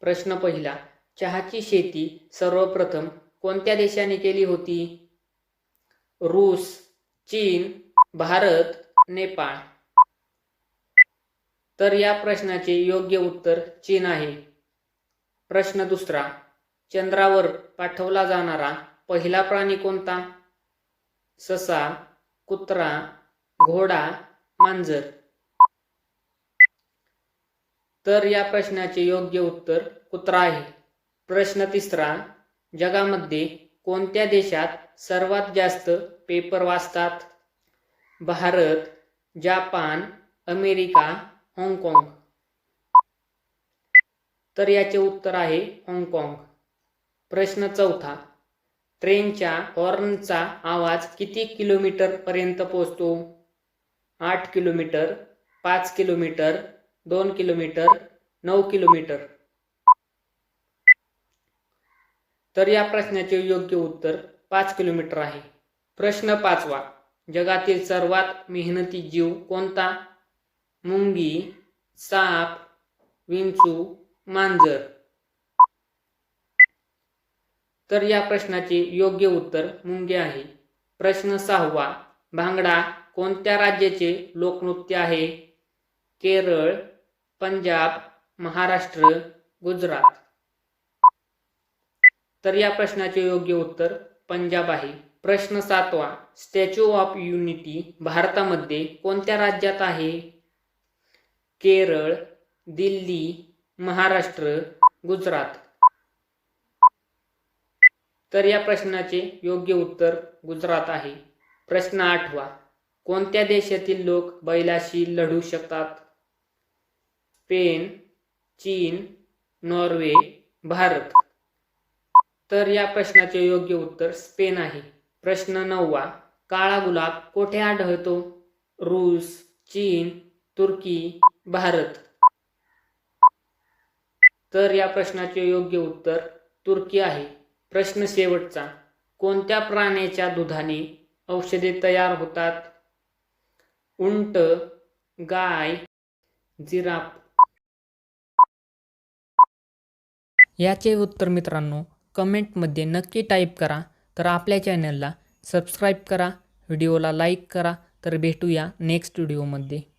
प्रश्न पहिला, चहाची शेती सर्वप्रथम कोणत्या देशाने केली होती? रूस, चीन, भारत, नेपाळ. तर या प्रश्नाचे योग्य उत्तर चीन आहे. प्रश्न दुसरा, चंद्रावर पाठवला जाणारा पहिला प्राणी कोणता? ससा, कुत्रा, घोडा, मांजर. तर या प्रश्नाचे योग्य उत्तर कुत्रा आहे. प्रश्न तिसरा, जगामध्ये कोणत्या देशात सर्वात जास्त पेपर वाचतात? भारत, जापान, अमेरिका, हाँगकाँग. तर याचे उत्तर आहे हाँगकाँग. प्रश्न चौथा, ट्रेनच्या हॉर्नचा आवाज किती किलोमीटर पर्यंत पोहोचतो? 8 किलोमीटर, 5 किलोमीटर, 2 किलोमीटर, 9 किलोमीटर. तर या प्रश्नाचे योग्य उत्तर 5 किलोमीटर आहे. प्रश्न पाचवा, जगातील सर्वात मेहनती जीव कोणता? मुंगी, साप, विंचू, मांजर. तर या प्रश्नाचे योग्य उत्तर मुंगी आहे. प्रश्न सहावा, भांगडा कोणत्या राज्याचे लोकनृत्य आहे? केरळ, पंजाब, महाराष्ट्र, गुजरात. तर या प्रश्नाचे योग्य उत्तर पंजाब आहे. प्रश्न सातवा, स्टॅच्यू ऑफ युनिटी भारतामध्ये कोणत्या राज्यात आहे? केरळ, दिल्ली, महाराष्ट्र, गुजरात. तर या प्रश्नाचे योग्य उत्तर गुजरात आहे. प्रश्न आठवा, कोणत्या देशातील लोक बैलाशी लढू शकतात? स्पेन, चीन, नॉर्वे, भारत. तर या प्रश्नाचे योग्य उत्तर स्पेन आहे. प्रश्न नववा, काळा गुलाब कोठे आढळतो? रूस, चीन, तुर्की, भारत. तर या प्रश्नाचे योग्य उत्तर तुर्की आहे. प्रश्न शेवटचा, कोणत्या प्राण्याच्या दुधाने औषधे तयार होतात? उंट, गाय, जिराफ. याचे उत्तर मित्रांनो कमेंटमध्ये नक्की टाईप करा. तर आपल्या चॅनलला सबस्क्राईब करा, व्हिडिओला लाईक करा. तर भेटूया नेक्स्ट व्हिडिओमध्ये.